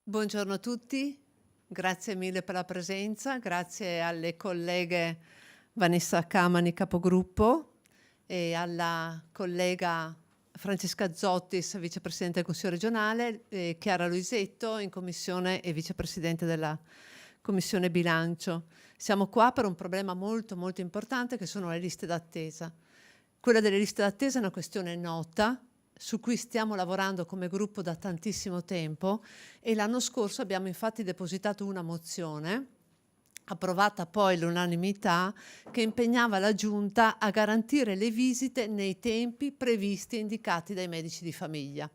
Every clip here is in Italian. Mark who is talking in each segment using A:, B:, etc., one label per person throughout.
A: Buongiorno a tutti, grazie mille per la presenza, grazie alle colleghe Vanessa Camani, capogruppo, e alla collega Francesca Zottis, vicepresidente del Consiglio regionale, e Chiara Luisetto, in commissione e vicepresidente della Commissione Bilancio. Siamo qua per un problema molto molto importante che sono le liste d'attesa. Quella delle liste d'attesa è una questione nota, su cui stiamo lavorando come gruppo da tantissimo tempo e l'anno scorso abbiamo infatti depositato una mozione, approvata poi all'unanimità, che impegnava la Giunta a garantire le visite nei tempi previsti e indicati dai medici di famiglia.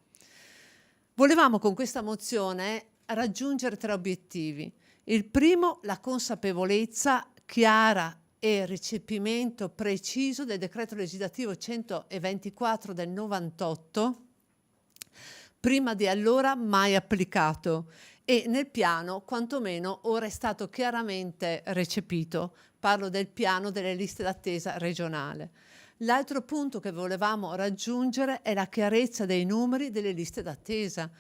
A: Volevamo con questa mozione raggiungere 3 obiettivi. Il primo, la consapevolezza chiara e recepimento preciso del decreto legislativo 124 del 98, prima di allora mai applicato, e nel piano quantomeno ora è stato chiaramente recepito. Parlo del piano delle liste d'attesa regionale. L'altro punto che volevamo raggiungere è la chiarezza dei numeri delle liste d'attesa.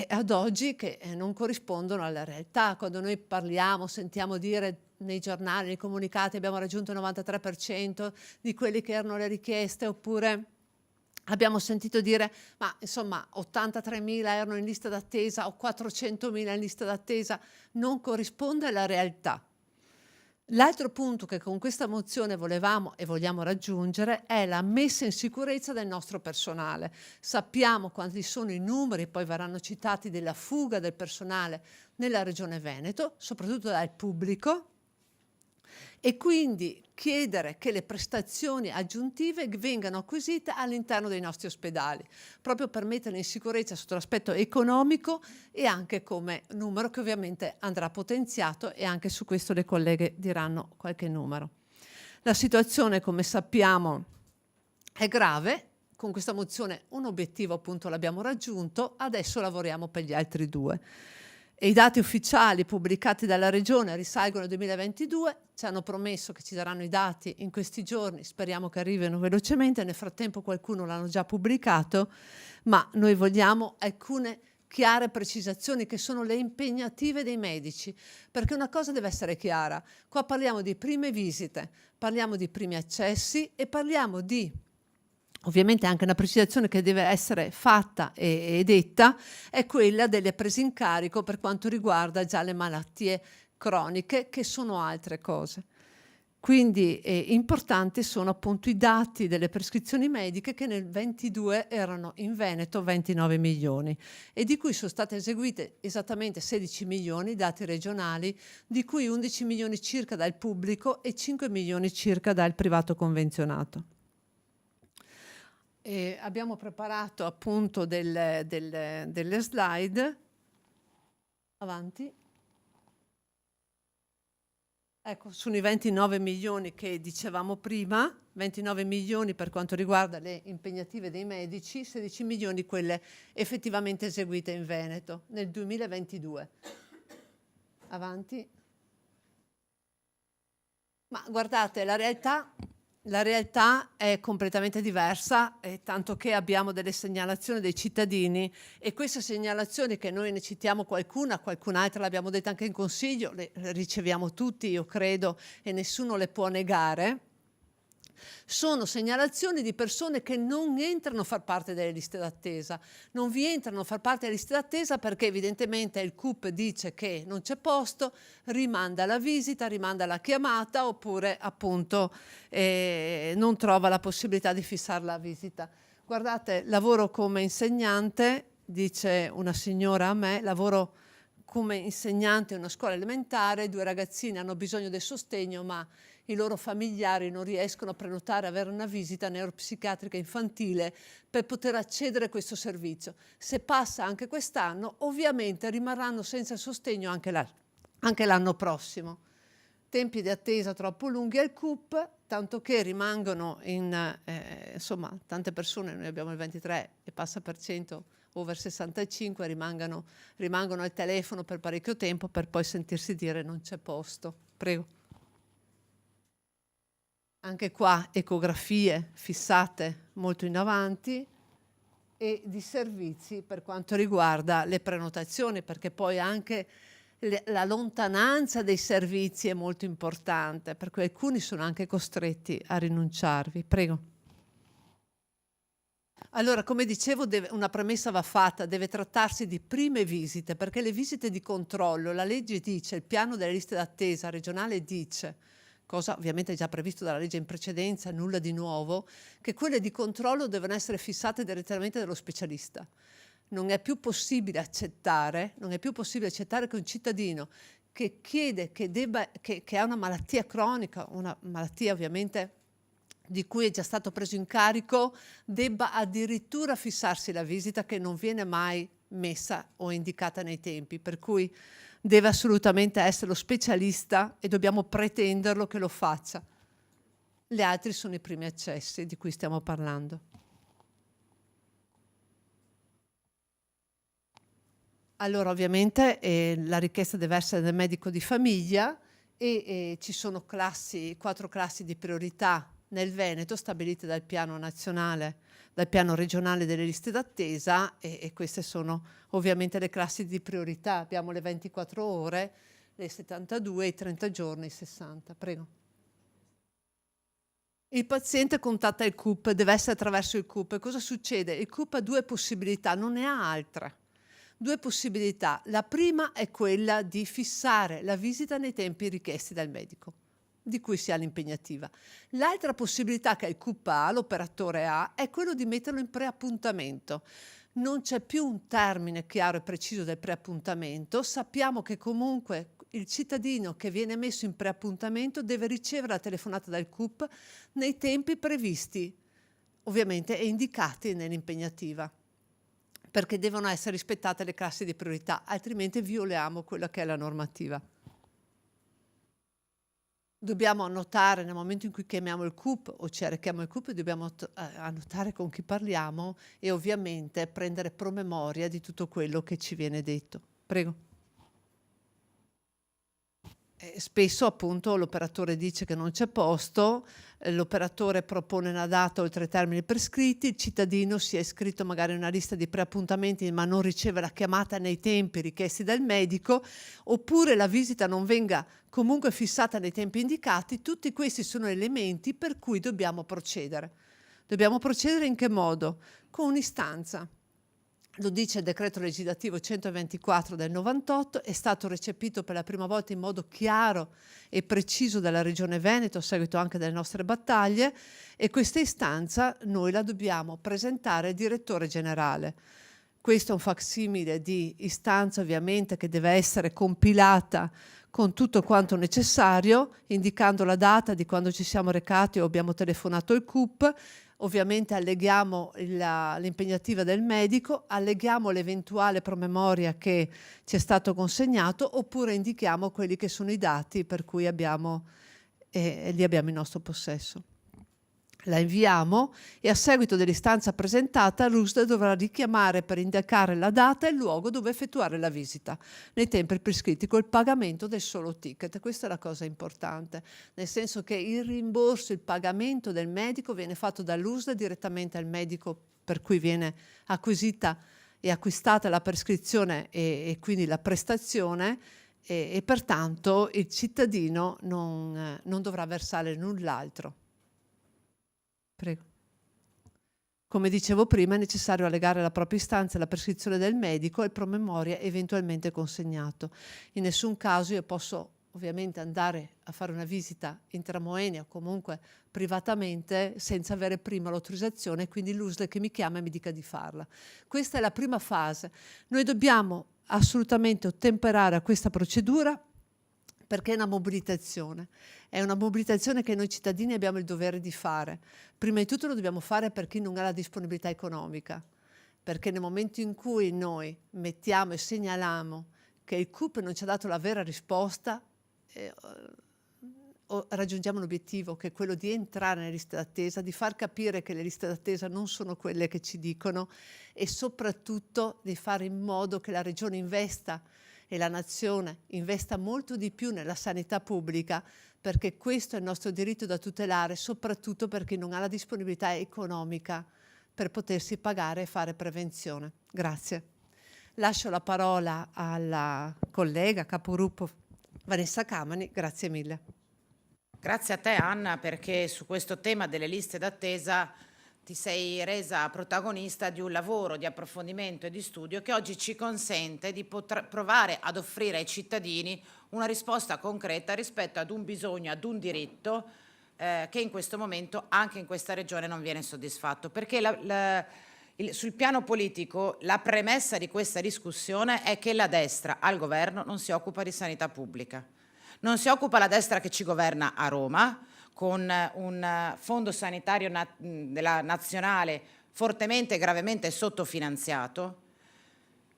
A: Ad oggi che non corrispondono alla realtà. Quando noi parliamo, sentiamo dire nei giornali, nei comunicati, abbiamo raggiunto il 93% di quelle che erano le richieste, oppure abbiamo sentito dire, ma insomma 83.000 erano in lista d'attesa o 400.000 in lista d'attesa, non corrisponde alla realtà. L'altro punto che con questa mozione volevamo e vogliamo raggiungere è la messa in sicurezza del nostro personale. Sappiamo quanti sono i numeri, poi verranno citati, della fuga del personale nella Regione Veneto, soprattutto dal pubblico, e quindi chiedere che le prestazioni aggiuntive vengano acquisite all'interno dei nostri ospedali, proprio per metterle in sicurezza sotto l'aspetto economico e anche come numero che ovviamente andrà potenziato, e anche su questo le colleghe diranno qualche numero. La situazione, come sappiamo, è grave. Con questa mozione un obiettivo appunto l'abbiamo raggiunto, adesso lavoriamo per gli altri 2. E i dati ufficiali pubblicati dalla Regione risalgono al 2022, ci hanno promesso che ci daranno i dati in questi giorni, speriamo che arrivino velocemente, nel frattempo qualcuno l'hanno già pubblicato, ma noi vogliamo alcune chiare precisazioni che sono le impegnative dei medici, perché una cosa deve essere chiara: qua parliamo di prime visite, parliamo di primi accessi e parliamo di, ovviamente anche una precisazione che deve essere fatta e detta, è quella delle prese in carico per quanto riguarda già le malattie croniche, che sono altre cose. Quindi importanti sono appunto i dati delle prescrizioni mediche, che nel 22 erano in Veneto 29 milioni e di cui sono state eseguite esattamente 16 milioni, dati regionali, di cui 11 milioni circa dal pubblico e 5 milioni circa dal privato convenzionato. Abbiamo preparato appunto delle slide. Avanti. Ecco, sono i 29 milioni che dicevamo prima, 29 milioni per quanto riguarda le impegnative dei medici, 16 milioni quelle effettivamente eseguite in Veneto nel 2022. Avanti. Ma guardate, la realtà è completamente diversa, tanto che abbiamo delle segnalazioni dei cittadini, e queste segnalazioni, che noi ne citiamo qualcun'altra l'abbiamo detta anche in Consiglio, le riceviamo tutti, io credo, e nessuno le può negare. Sono segnalazioni di persone che non entrano a far parte delle liste d'attesa. Non vi entrano a far parte delle liste d'attesa perché evidentemente il CUP dice che non c'è posto, rimanda la visita, rimanda la chiamata, oppure appunto non trova la possibilità di fissare la visita. Guardate, lavoro come insegnante, dice una signora a me, lavoro come insegnante in una scuola elementare, 2 ragazzine hanno bisogno del sostegno, ma i loro familiari non riescono a prenotare, avere una visita neuropsichiatrica infantile per poter accedere a questo servizio. Se passa anche quest'anno, ovviamente rimarranno senza sostegno anche l'anno prossimo. Tempi di attesa troppo lunghi al CUP, tanto che rimangono insomma, tante persone, noi abbiamo il 23 e passa per cento, over 65, rimangono al telefono per parecchio tempo per poi sentirsi dire non c'è posto. Prego. Anche qua ecografie fissate molto in avanti, e di servizi per quanto riguarda le prenotazioni, perché poi anche la lontananza dei servizi è molto importante, per cui alcuni sono anche costretti a rinunciarvi. Prego. Allora, come dicevo, una premessa va fatta, deve trattarsi di prime visite, perché le visite di controllo, la legge dice, il piano delle liste d'attesa regionale dice, cosa ovviamente già previsto dalla legge in precedenza, nulla di nuovo, che quelle di controllo devono essere fissate direttamente dallo specialista. Non è più possibile accettare che un cittadino che chiede, che ha una malattia cronica, una malattia ovviamente di cui è già stato preso in carico, debba addirittura fissarsi la visita che non viene mai messa o indicata nei tempi, per cui deve assolutamente essere lo specialista e dobbiamo pretenderlo che lo faccia. Gli altri sono i primi accessi di cui stiamo parlando. Allora, ovviamente la richiesta deve essere del medico di famiglia e ci sono 4 classi di priorità nel Veneto stabilite dal piano nazionale, dal piano regionale delle liste d'attesa e queste sono ovviamente le classi di priorità. Abbiamo le 24 ore, le 72, i 30 giorni, i 60. Prego. Il paziente contatta il CUP, deve essere attraverso il CUP. Cosa succede? Il CUP ha 2 possibilità, non ne ha altre. 2 possibilità. La prima è quella di fissare la visita nei tempi richiesti dal medico, di cui si ha l'impegnativa. L'altra possibilità che il CUP ha, l'operatore ha, è quello di metterlo in preappuntamento. Non c'è più un termine chiaro e preciso del preappuntamento. Sappiamo che comunque il cittadino che viene messo in preappuntamento deve ricevere la telefonata dal CUP nei tempi previsti, ovviamente, e indicati nell'impegnativa, perché devono essere rispettate le classi di priorità, altrimenti violiamo quella che è la normativa. Dobbiamo annotare nel momento in cui chiamiamo il CUP o ci rechiamo il CUP, dobbiamo annotare con chi parliamo e ovviamente prendere promemoria di tutto quello che ci viene detto. Prego. Spesso appunto l'operatore dice che non c'è posto, l'operatore propone una data oltre i termini prescritti, il cittadino si è iscritto magari in una lista di preappuntamenti ma non riceve la chiamata nei tempi richiesti dal medico, oppure la visita non venga comunque fissata nei tempi indicati. Tutti questi sono elementi per cui dobbiamo procedere. Dobbiamo procedere in che modo? Con un'istanza. Lo dice il decreto legislativo 124 del 98, è stato recepito per la prima volta in modo chiaro e preciso dalla Regione Veneto a seguito anche delle nostre battaglie, e questa istanza noi la dobbiamo presentare al direttore generale. Questo è un facsimile di istanza ovviamente che deve essere compilata con tutto quanto necessario, indicando la data di quando ci siamo recati o abbiamo telefonato il CUP. Ovviamente alleghiamo l'impegnativa del medico, alleghiamo l'eventuale promemoria che ci è stato consegnato, oppure indichiamo quelli che sono i dati per cui li abbiamo in nostro possesso. La inviamo e a seguito dell'istanza presentata l'USL dovrà richiamare per indicare la data e il luogo dove effettuare la visita nei tempi prescritti col pagamento del solo ticket. Questa è la cosa importante, nel senso che il rimborso, il pagamento del medico viene fatto dall'USL direttamente al medico per cui viene acquisita e acquistata la prescrizione e quindi la prestazione, e pertanto il cittadino non dovrà versare null'altro. Prego. Come dicevo prima, è necessario allegare la propria istanza alla prescrizione del medico e il promemoria eventualmente consegnato. In nessun caso io posso ovviamente andare a fare una visita intramoenia o comunque privatamente senza avere prima l'autorizzazione, quindi l'USL che mi chiama e mi dica di farla. Questa è la prima fase. Noi dobbiamo assolutamente ottemperare a questa procedura perché è una mobilitazione che noi cittadini abbiamo il dovere di fare. Prima di tutto lo dobbiamo fare per chi non ha la disponibilità economica, perché nel momento in cui noi mettiamo e segnaliamo che il CUP non ci ha dato la vera risposta, raggiungiamo l'obiettivo che è quello di entrare nelle liste d'attesa, di far capire che le liste d'attesa non sono quelle che ci dicono e soprattutto di fare in modo che la Regione investa e la Nazione investa molto di più nella sanità pubblica, perché questo è il nostro diritto da tutelare, soprattutto per chi non ha la disponibilità economica per potersi pagare e fare prevenzione. Grazie. Lascio la parola alla collega capogruppo Vanessa Camani, grazie mille.
B: Grazie a te Anna, perché su questo tema delle liste d'attesa ti sei resa protagonista di un lavoro di approfondimento e di studio che oggi ci consente di provare ad offrire ai cittadini una risposta concreta rispetto ad un bisogno, ad un diritto che in questo momento anche in questa regione non viene soddisfatto. Perché sul piano politico la premessa di questa discussione è che la destra al governo non si occupa di sanità pubblica. Non si occupa la destra che ci governa a Roma, con un fondo sanitario della nazionale fortemente e gravemente sottofinanziato,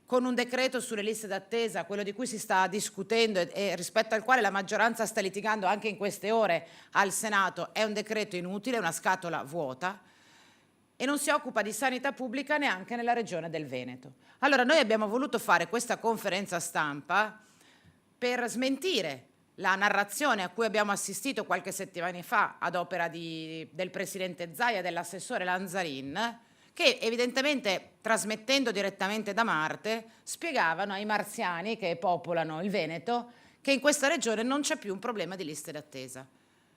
B: con un decreto sulle liste d'attesa, quello di cui si sta discutendo e rispetto al quale la maggioranza sta litigando anche in queste ore al Senato, è un decreto inutile, una scatola vuota, e non si occupa di sanità pubblica neanche nella regione del Veneto. Allora noi abbiamo voluto fare questa conferenza stampa per smentire la narrazione a cui abbiamo assistito qualche settimana fa ad opera del presidente Zaia e dell'assessore Lanzarin, che evidentemente trasmettendo direttamente da Marte spiegavano ai marziani che popolano il Veneto che in questa regione non c'è più un problema di liste d'attesa,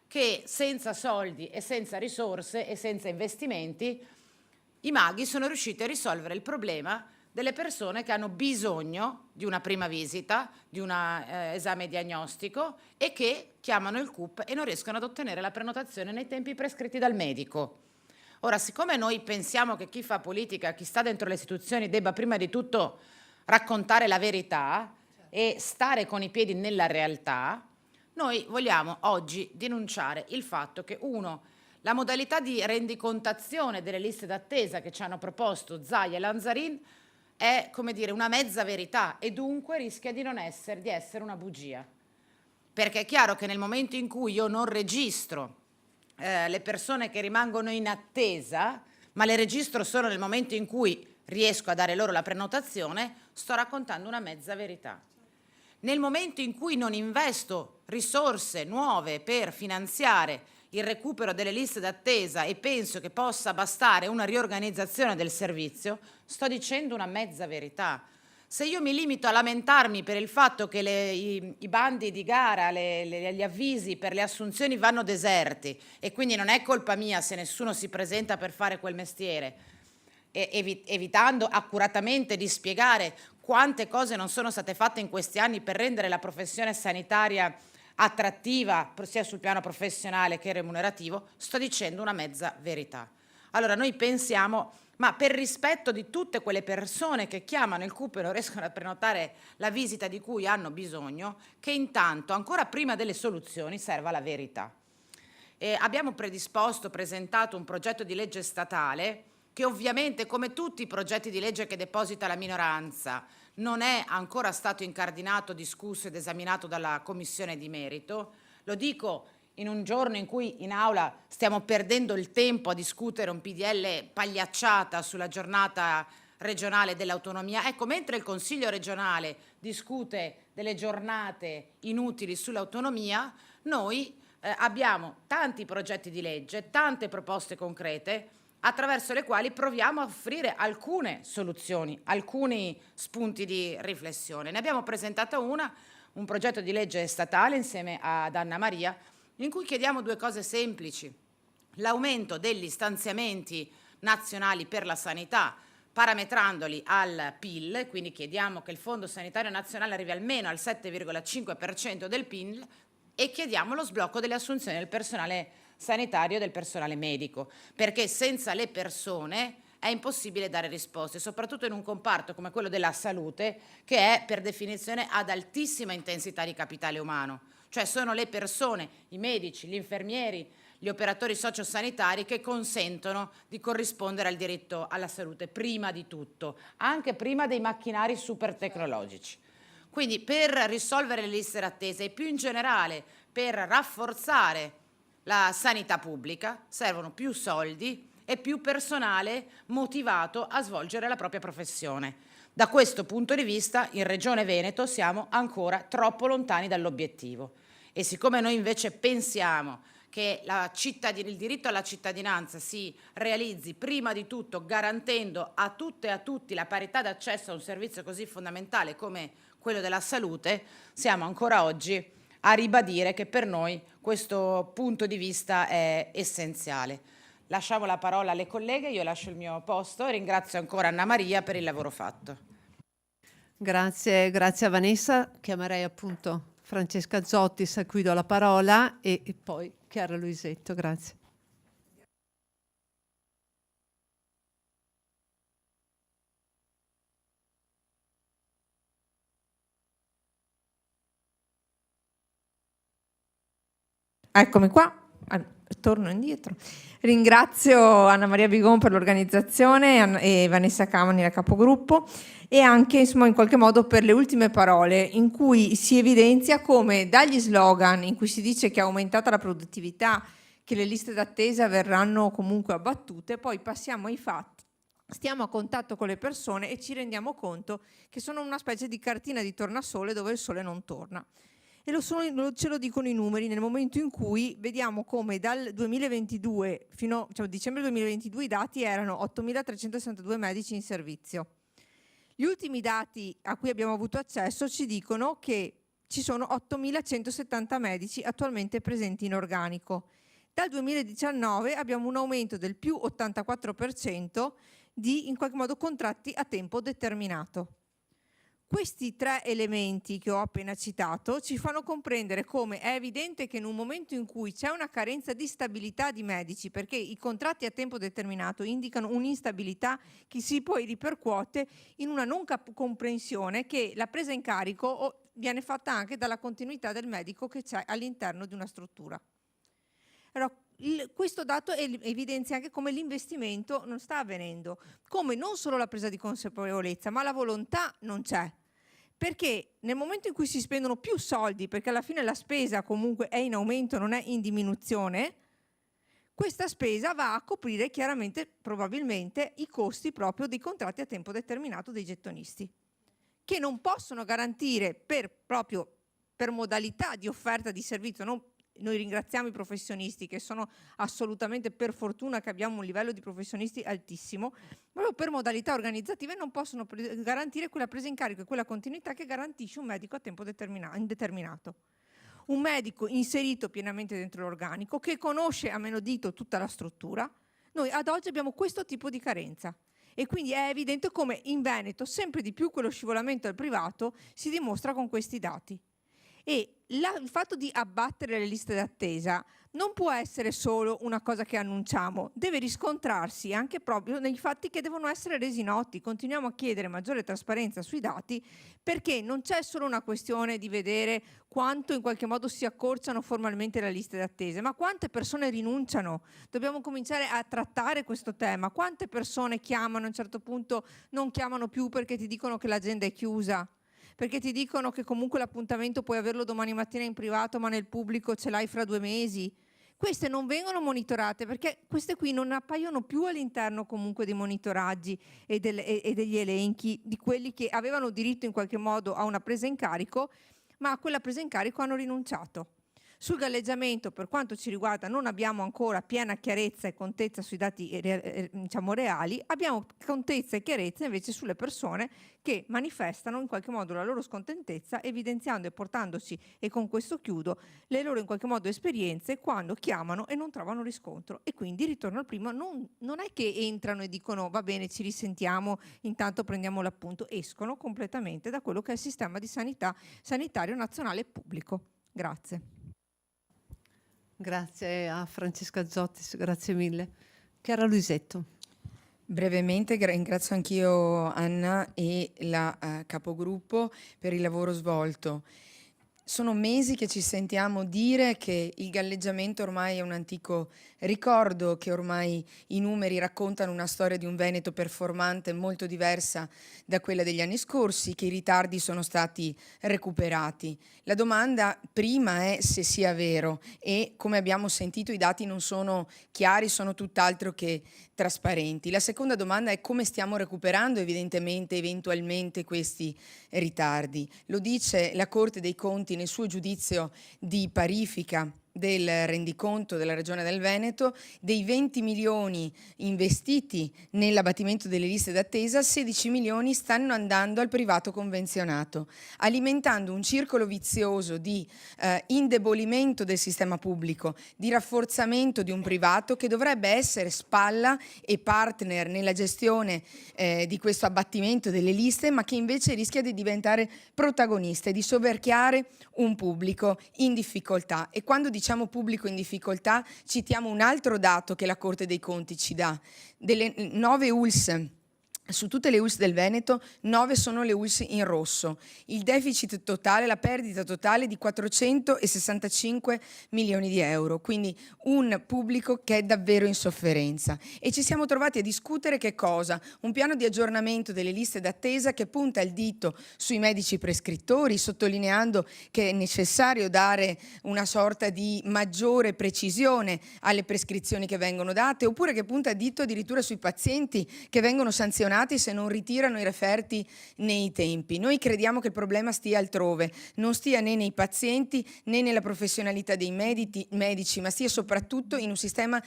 B: che senza soldi e senza risorse e senza investimenti i maghi sono riusciti a risolvere il problema delle persone che hanno bisogno di una prima visita, di un esame diagnostico e che chiamano il CUP e non riescono ad ottenere la prenotazione nei tempi prescritti dal medico. Ora, siccome noi pensiamo che chi fa politica, chi sta dentro le istituzioni debba prima di tutto raccontare la verità e stare con i piedi nella realtà, noi vogliamo oggi denunciare il fatto che la modalità di rendicontazione delle liste d'attesa che ci hanno proposto Zaia e Lanzarin è, come dire, una mezza verità e dunque rischia di essere una bugia. Perché è chiaro che nel momento in cui io non registro le persone che rimangono in attesa, ma le registro solo nel momento in cui riesco a dare loro la prenotazione, sto raccontando una mezza verità. Nel momento in cui non investo risorse nuove per finanziare il recupero delle liste d'attesa e penso che possa bastare una riorganizzazione del servizio, sto dicendo una mezza verità. Se io mi limito a lamentarmi per il fatto che i bandi di gara, gli avvisi per le assunzioni vanno deserti e quindi non è colpa mia se nessuno si presenta per fare quel mestiere, evitando accuratamente di spiegare quante cose non sono state fatte in questi anni per rendere la professione sanitaria attrattiva sia sul piano professionale che remunerativo, sto dicendo una mezza verità. Allora noi pensiamo, ma per rispetto di tutte quelle persone che chiamano il CUP e non riescono a prenotare la visita di cui hanno bisogno, che intanto, ancora prima delle soluzioni, serva la verità. Abbiamo presentato un progetto di legge statale che ovviamente, come tutti i progetti di legge che deposita la minoranza, non è ancora stato incardinato, discusso ed esaminato dalla Commissione di merito. Lo dico in un giorno in cui in aula stiamo perdendo il tempo a discutere un PDL pagliacciata sulla giornata regionale dell'autonomia. Ecco, mentre il Consiglio regionale discute delle giornate inutili sull'autonomia, noi abbiamo tanti progetti di legge, tante proposte concrete, attraverso le quali proviamo a offrire alcune soluzioni, alcuni spunti di riflessione. Ne abbiamo presentato un progetto di legge statale insieme ad Anna Maria, in cui chiediamo due cose semplici: l'aumento degli stanziamenti nazionali per la sanità, parametrandoli al PIL, quindi chiediamo che il Fondo Sanitario Nazionale arrivi almeno al 7,5% del PIL, e chiediamo lo sblocco delle assunzioni del personale sanitario e del personale medico, perché senza le persone è impossibile dare risposte, soprattutto in un comparto come quello della salute, che è per definizione ad altissima intensità di capitale umano. Cioè sono le persone, i medici, gli infermieri, gli operatori sociosanitari che consentono di corrispondere al diritto alla salute prima di tutto, anche prima dei macchinari super tecnologici. Quindi per risolvere le liste d'attesa e più in generale per rafforzare la sanità pubblica servono più soldi e più personale motivato a svolgere la propria professione. Da questo punto di vista in Regione Veneto siamo ancora troppo lontani dall'obiettivo, e siccome noi invece pensiamo che il diritto alla cittadinanza si realizzi prima di tutto garantendo a tutte e a tutti la parità d'accesso a un servizio così fondamentale come quello della salute, siamo ancora oggi a ribadire che per noi questo punto di vista è essenziale. Lasciamo la parola alle colleghe, io lascio il mio posto e ringrazio ancora Anna Maria per il lavoro fatto.
A: Grazie a Vanessa. Chiamerei appunto Francesca Zottis, a cui do la parola, e poi Chiara Luisetto. Grazie.
C: Eccomi qua, torno indietro. Ringrazio Anna Maria Bigon per l'organizzazione e Vanessa Camani, la capogruppo, e anche insomma in qualche modo per le ultime parole in cui si evidenzia come dagli slogan in cui si dice che è aumentata la produttività, che le liste d'attesa verranno comunque abbattute, poi passiamo ai fatti. Stiamo a contatto con le persone e ci rendiamo conto che sono una specie di cartina di tornasole dove il sole non torna. E ce lo dicono i numeri nel momento in cui vediamo come dal 2022 fino a dicembre 2022 i dati erano 8.362 medici in servizio. Gli ultimi dati a cui abbiamo avuto accesso ci dicono che ci sono 8.170 medici attualmente presenti in organico. Dal 2019 abbiamo un aumento del più 84% di in qualche modo contratti a tempo determinato. Questi tre elementi che ho appena citato ci fanno comprendere come è evidente che in un momento in cui c'è una carenza di stabilità di medici, perché i contratti a tempo determinato indicano un'instabilità che si poi ripercuote in una non comprensione che la presa in carico viene fatta anche dalla continuità del medico che c'è all'interno di una struttura. Allora, questo dato evidenzia anche come l'investimento non sta avvenendo, come non solo la presa di consapevolezza, ma la volontà non c'è. Perché nel momento in cui si spendono più soldi, perché alla fine la spesa comunque è in aumento, non è in diminuzione, questa spesa va a coprire chiaramente, probabilmente, i costi proprio dei contratti a tempo determinato dei gettonisti, che non possono garantire proprio per modalità di offerta di servizio, noi ringraziamo i professionisti che sono assolutamente, per fortuna che abbiamo un livello di professionisti altissimo, proprio per modalità organizzative non possono garantire quella presa in carico e quella continuità che garantisce un medico a tempo indeterminato. Un medico inserito pienamente dentro l'organico, che conosce a menadito tutta la struttura. Noi ad oggi abbiamo questo tipo di carenza. E quindi è evidente come in Veneto sempre di più quello scivolamento al privato si dimostra con questi dati. E il fatto di abbattere le liste d'attesa non può essere solo una cosa che annunciamo, deve riscontrarsi anche proprio nei fatti che devono essere resi noti. Continuiamo a chiedere maggiore trasparenza sui dati perché non c'è solo una questione di vedere quanto in qualche modo si accorciano formalmente le liste d'attesa, ma quante persone rinunciano. Dobbiamo cominciare a trattare questo tema. Quante persone chiamano a un certo punto, non chiamano più perché ti dicono che l'agenda è chiusa, perché ti dicono che comunque l'appuntamento puoi averlo domani mattina in privato ma nel pubblico ce l'hai fra 2 mesi. Queste non vengono monitorate perché queste qui non appaiono più all'interno comunque dei monitoraggi e degli elenchi di quelli che avevano diritto in qualche modo a una presa in carico, ma a quella presa in carico hanno rinunciato. Sul galleggiamento, per quanto ci riguarda, non abbiamo ancora piena chiarezza e contezza sui dati diciamo reali, abbiamo contezza e chiarezza invece sulle persone che manifestano in qualche modo la loro scontentezza, evidenziando e portandoci, e con questo chiudo, le loro in qualche modo esperienze quando chiamano e non trovano riscontro. E quindi, ritorno al primo, non è che entrano e dicono va bene, ci risentiamo, intanto prendiamo l'appunto, escono completamente da quello che è il sistema di sanitario nazionale pubblico. Grazie.
A: Grazie a Francesca Zottis, grazie mille. Chiara Luisetto.
D: Brevemente ringrazio anch'io Anna e la capogruppo per il lavoro svolto. Sono mesi che ci sentiamo dire che il galleggiamento ormai è un antico ricordo, che ormai i numeri raccontano una storia di un Veneto performante molto diversa da quella degli anni scorsi, che i ritardi sono stati recuperati. La domanda prima è se sia vero e, come abbiamo sentito, i dati non sono chiari, sono tutt'altro che trasparenti. La seconda domanda è come stiamo recuperando eventualmente questi ritardi. Lo dice la Corte dei Conti nel suo giudizio di parifica del rendiconto della Regione del Veneto, dei 20 milioni investiti nell'abbattimento delle liste d'attesa, 16 milioni stanno andando al privato convenzionato, alimentando un circolo vizioso di indebolimento del sistema pubblico, di rafforzamento di un privato che dovrebbe essere spalla e partner nella gestione di questo abbattimento delle liste, ma che invece rischia di diventare protagonista e di soverchiare un pubblico in difficoltà. E quando diciamo pubblico in difficoltà, citiamo un altro dato che la Corte dei Conti ci dà. Delle 9 ULSS, su tutte le ULSS del Veneto, 9 sono le ULSS in rosso. Il deficit totale, la perdita totale di 465 milioni di euro, quindi un pubblico che è davvero in sofferenza. E ci siamo trovati a discutere che cosa? Un piano di aggiornamento delle liste d'attesa che punta il dito sui medici prescrittori, sottolineando che è necessario dare una sorta di maggiore precisione alle prescrizioni che vengono date, oppure che punta il dito addirittura sui pazienti che vengono sanzionati se non ritirano i referti nei tempi. Noi crediamo che il problema stia altrove, non stia né nei pazienti né nella professionalità dei medici, ma stia soprattutto in un sistema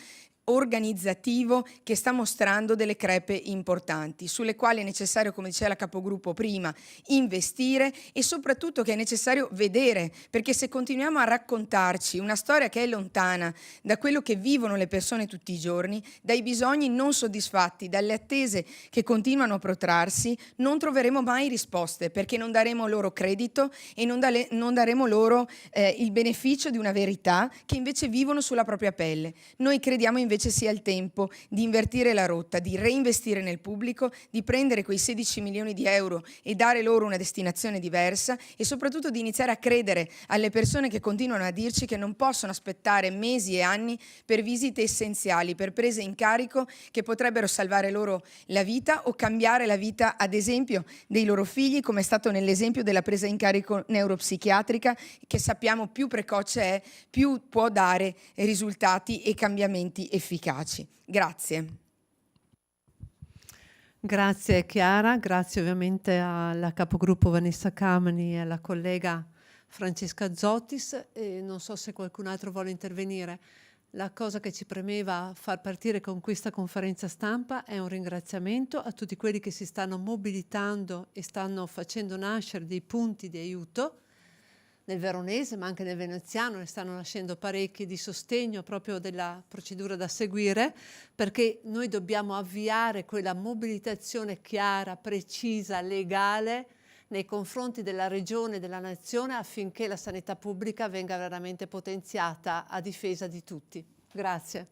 D: organizzativo che sta mostrando delle crepe importanti, sulle quali è necessario, come diceva la capogruppo prima, investire, e soprattutto che è necessario vedere, perché se continuiamo a raccontarci una storia che è lontana da quello che vivono le persone tutti i giorni, dai bisogni non soddisfatti, dalle attese che continuano a protrarsi, non troveremo mai risposte, perché non daremo loro credito e non daremo loro il beneficio di una verità che invece vivono sulla propria pelle. Noi crediamo invece sia il tempo di invertire la rotta, di reinvestire nel pubblico, di prendere quei 16 milioni di euro e dare loro una destinazione diversa, e soprattutto di iniziare a credere alle persone che continuano a dirci che non possono aspettare mesi e anni per visite essenziali, per prese in carico che potrebbero salvare loro la vita o cambiare la vita, ad esempio, dei loro figli, come è stato nell'esempio della presa in carico neuropsichiatrica, che sappiamo più precoce è, più può dare risultati e cambiamenti efficaci. Grazie.
A: Grazie Chiara, grazie ovviamente alla capogruppo Vanessa Camani e alla collega Francesca Zottis, e non so se qualcun altro vuole intervenire. La cosa che ci premeva far partire con questa conferenza stampa è un ringraziamento a tutti quelli che si stanno mobilitando e stanno facendo nascere dei punti di aiuto nel veronese, ma anche nel veneziano, ne stanno nascendo parecchi di sostegno proprio della procedura da seguire, perché noi dobbiamo avviare quella mobilitazione chiara, precisa, legale nei confronti della regione e della nazione, affinché la sanità pubblica venga veramente potenziata a difesa di tutti. Grazie.